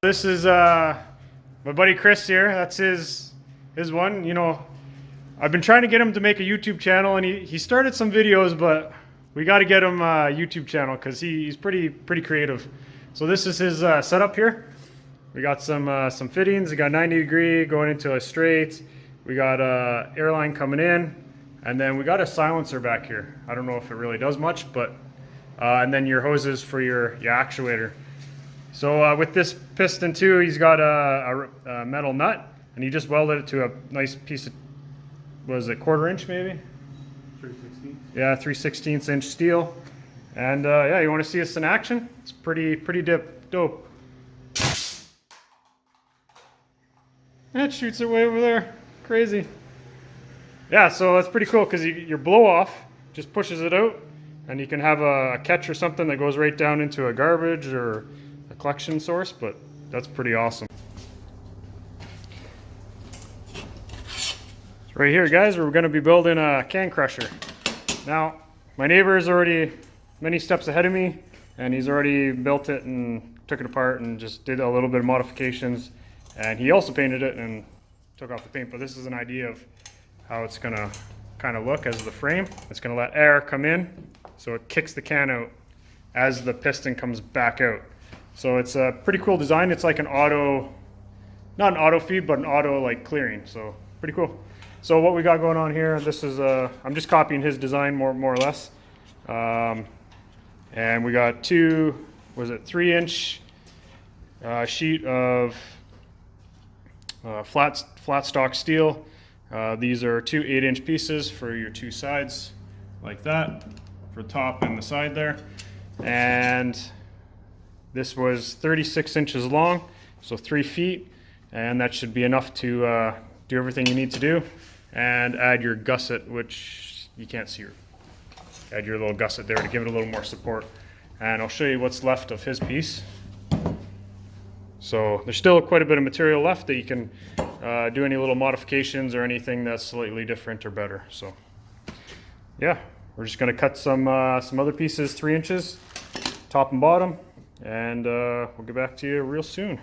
This is my buddy Chris here. That's his one. You know, I've been trying to get him to make a YouTube channel, and he started some videos, but we got to get him a YouTube channel because he's pretty creative. So this is his setup here. We got some fittings. We got 90 degree going into a straight. We got airline coming in, and then we got a silencer back here. I don't know if it really does much, but and then your hoses for your actuator. So with this piston too, he's got a metal nut, and he just welded it to a nice piece of, what is it, 1/4 inch maybe? 3/16. Yeah, 3/16 inch steel. And yeah, you want to see us in action? It's pretty dope. That shoots it way over there. Crazy. Yeah, so that's pretty cool because your blow off just pushes it out, and you can have a catch or something that goes right down into a garbage or a collection source, but that's pretty awesome. Right here, guys, we're going to be building a can crusher. Now, my neighbor is already many steps ahead of me, and he's already built it and took it apart and just did a little bit of modifications, and he also painted it and took off the paint. But this is an idea of how it's going to kind of look as the frame. It's going to let air come in, so it kicks the can out as the piston comes back out. So it's a pretty cool design. It's like an auto, not an auto feed, but an auto like clearing. So pretty cool. So what we got going on here, this is I'm just copying his design more or less. And we got 3-inch sheet of flat stock steel. These are 2 8-inch pieces for your 2 sides, like that, for top and the side there. And this was 36 inches long, so 3 feet, and that should be enough to do everything you need to do. And add your gusset, which you can't see. Add your little gusset there to give it a little more support. And I'll show you what's left of his piece. So there's still quite a bit of material left that you can do any little modifications or anything that's slightly different or better. So yeah, we're just going to cut some other pieces 3 inches, top and bottom, and we'll get back to you real soon.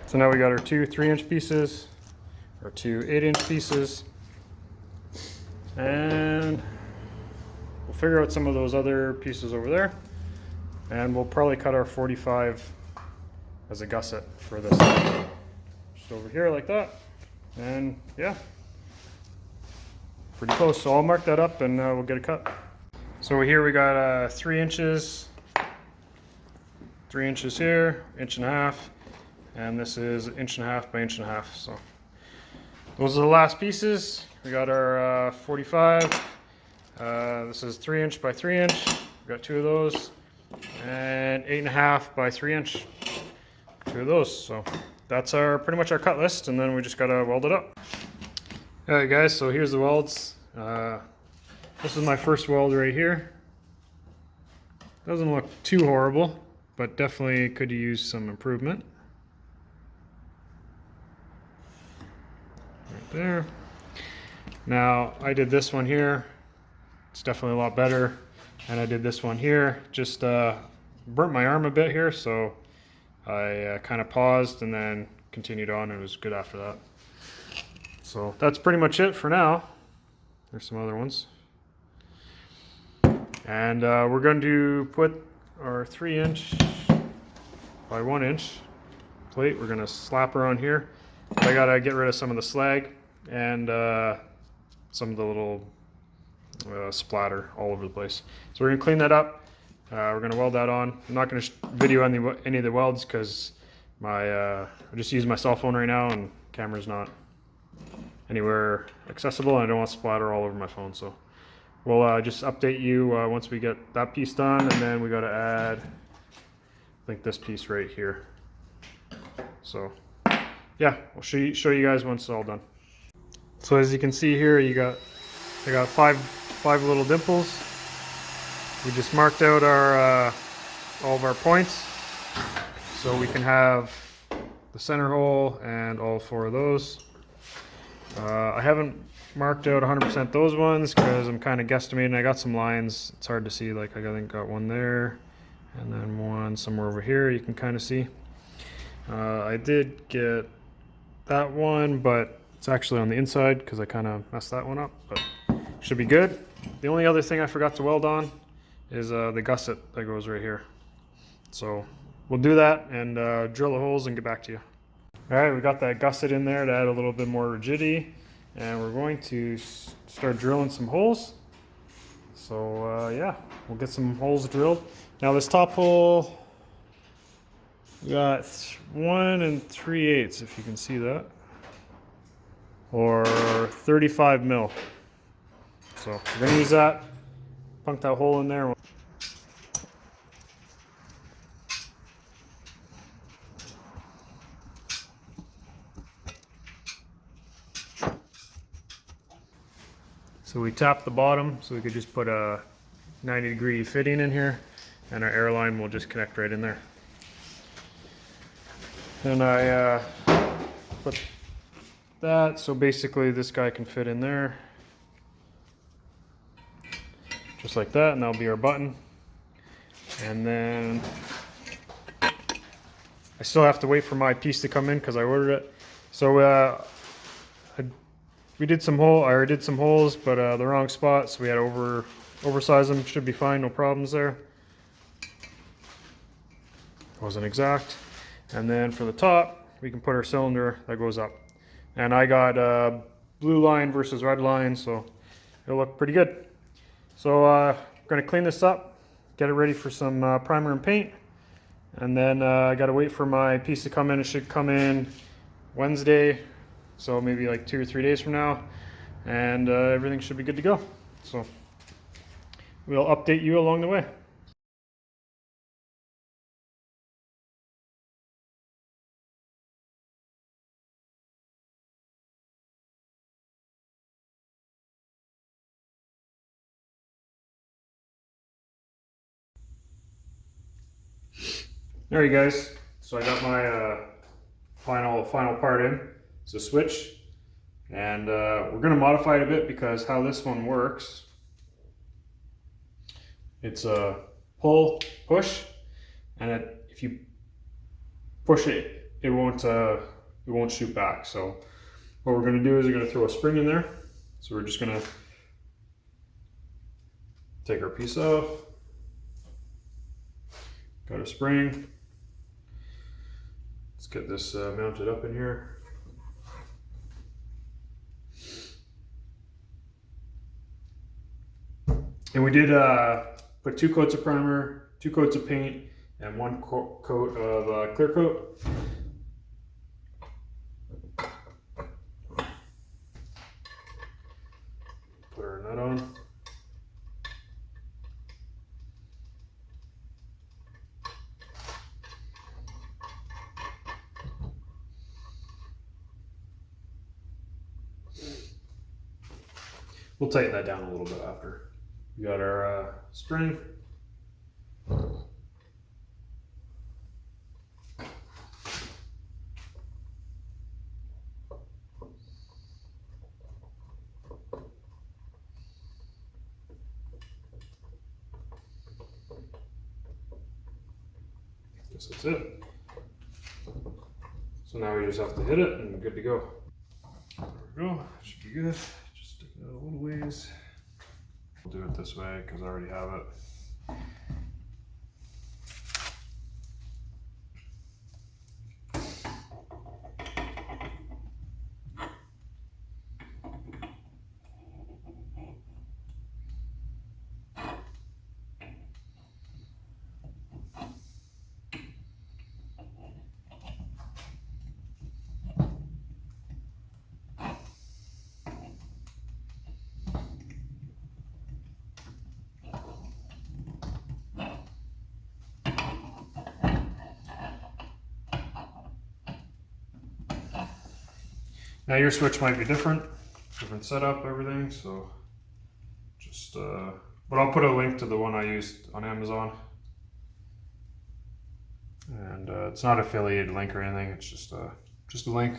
So now we got our 2 3-inch pieces, our 2 8-inch pieces, and we'll figure out some of those other pieces over there, and we'll probably cut our 45 as a gusset for this. Just over here like that, and yeah, pretty close. So I'll mark that up and we'll get a cut. So here we got 3 inches, 3 inches here, 1.5 inches. And this is 1.5 inches by 1.5 inches. So those are the last pieces. We got our 45. This is 3 inch by 3 inch. We got 2 of those, and 8.5 by 3 inch. 2 of those. So that's pretty much our cut list, and then we just gotta weld it up. All right, guys. So here's the welds. This is my first weld right here. Doesn't look too horrible, but definitely could use some improvement. There. Now I did this one here. It's definitely a lot better. and I did this one here. Just burnt my arm a bit here, so I kind of paused and then continued on. It was good after that. So that's pretty much it for now. There's some other ones. And we're going to put our 3" by 1" plate. We're going to slap her on here. I got to get rid of some of the slag and some of the little splatter all over the place. So we're going to clean that up. We're going to weld that on. I'm not going to video any of the welds because I just use my cell phone right now and camera's not anywhere accessible, and I don't want splatter all over my phone. So we'll just update you once we get that piece done, and then we got to add, I think, this piece right here. So yeah, we'll show you guys once it's all done. So as you can see here, I got five little dimples. We just marked out our all of our points, so we can have the center hole and all 4 of those. I haven't marked out 100% those ones because I'm kind of guesstimating. I got some lines. It's hard to see. Like I think got one there, and then one somewhere over here. You can kind of see. I did get that one, but it's actually on the inside because I kind of messed that one up. But should be good. The only other thing I forgot to weld on is the gusset that goes right here. So we'll do that and drill the holes and get back to you. All right, we got that gusset in there to add a little bit more rigidity, and we're going to start drilling some holes. So yeah, we'll get some holes drilled. Now this top hole, we got 1 3/8, if you can see that, or 35 mil. So we're gonna use that, punk that hole in there. So we tapped the bottom so we could just put a 90-degree fitting in here, and our airline will just connect right in there. Then I put that, so basically this guy can fit in there. Just like that, and that'll be our button. And then I still have to wait for my piece to come in because I ordered it. So we did some holes, but the wrong spot, so we had to oversize them. Should be fine, no problems there. Wasn't exact. And then for the top, we can put our cylinder that goes up. And I got blue line versus red line, so it'll look pretty good. So I'm gonna clean this up, get it ready for some primer and paint, and then I gotta wait for my piece to come in. It should come in Wednesday, so maybe like 2 or 3 days from now, and everything should be good to go. So we'll update you along the way. There you guys. So I got my final part in. It's a switch, and we're going to modify it a bit because how this one works, it's a pull push, and if you push it, it won't shoot back. So what we're going to do is we're going to throw a spring in there. So we're just going to take our piece off. Got a spring. Let's get this mounted up in here. And we did put 2 coats of primer, 2 coats of paint, and 1 coat of clear coat. Put our nut on. We'll tighten that down a little bit after. We got our spring. guess that's it. So now we just have to hit it and good to go. There we go, should be good. Just stick it out a little ways. We'll do it this way because I already have it. Now your switch might be different setup, everything, so just, but I'll put a link to the one I used on Amazon. And it's not affiliated link or anything, it's just a link.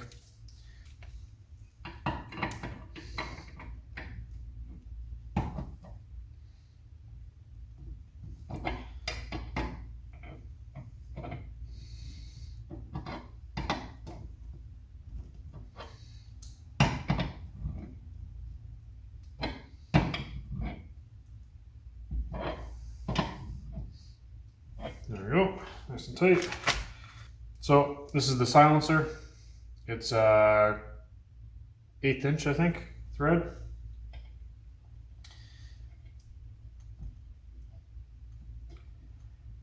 There we go, nice and tight. So this is the silencer. It's 1/8 inch, I think, thread.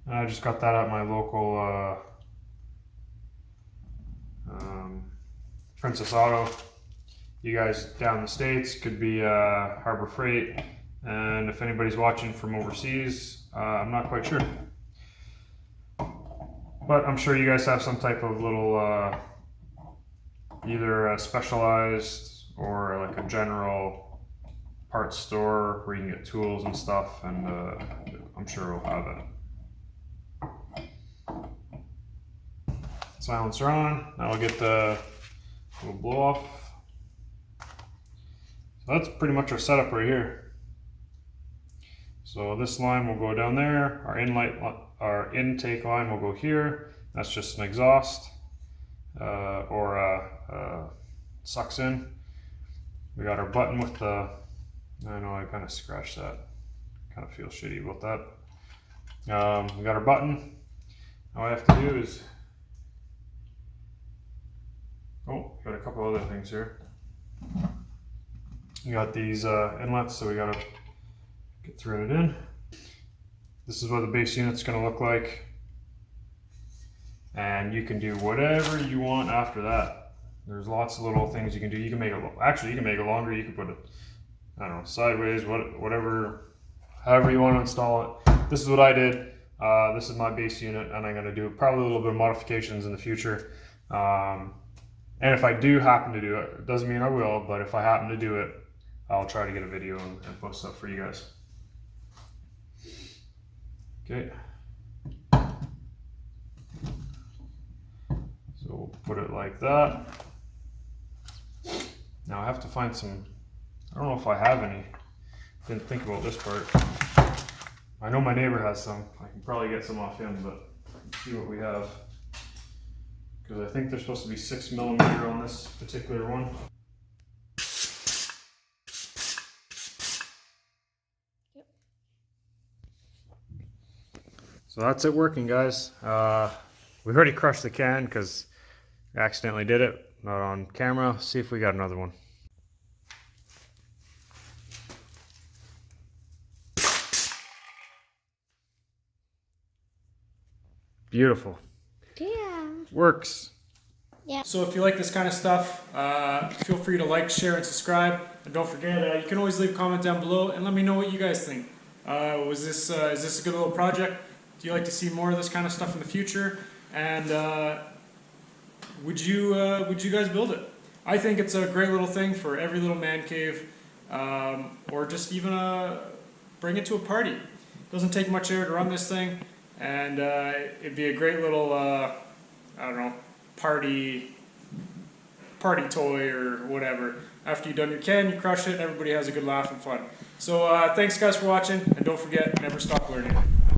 And I just got that at my local Princess Auto. You guys down the States could be Harbor Freight. And if anybody's watching from overseas, I'm not quite sure. But I'm sure you guys have some type of little, either specialized or like a general parts store where you can get tools and stuff, and I'm sure we'll have it. Silencer on. Now we'll get the little blow off. So that's pretty much our setup right here. So this line will go down there. Our intake line will go here. That's just an exhaust sucks in. We got our button with the, I know I kind of scratched that. Kind of feel shitty about that. We got our button. All I have to do is, got a couple other things here. We got these inlets, so we gotta get threaded in. This is what the base unit's going to look like, and you can do whatever you want after that. There's lots of little things you can do. You can make it, actually you can make it longer. You can put it, I don't know, sideways, whatever, however you want to install it. This is what I did. This is my base unit, and I'm going to do probably a little bit of modifications in the future. And if I do happen to do it, it doesn't mean I will, but if I happen to do it, I'll try to get a video and post up for you guys. Okay, so we'll put it like that. Now I have to find some, I don't know if I have any, didn't think about this part. I know my neighbor has some, I can probably get some off him, but let's see what we have. Because I think there's supposed to be 6mm on this particular one. So that's it working, guys. We've already crushed the can because I accidentally did it, not on camera. See if we got another one. Beautiful. Yeah. Works. Yeah. So if you like this kind of stuff, feel free to like, share, and subscribe. And don't forget, you can always leave a comment down below and let me know what you guys think. Is this a good little project? Do you like to see more of this kind of stuff in the future? And would you guys build it? I think it's a great little thing for every little man cave, or just even bring it to a party. It doesn't take much air to run this thing, and it'd be a great little I don't know, party toy or whatever. After you've done your can, you crush it, and everybody has a good laugh and fun. So thanks guys for watching, and don't forget, never stop learning.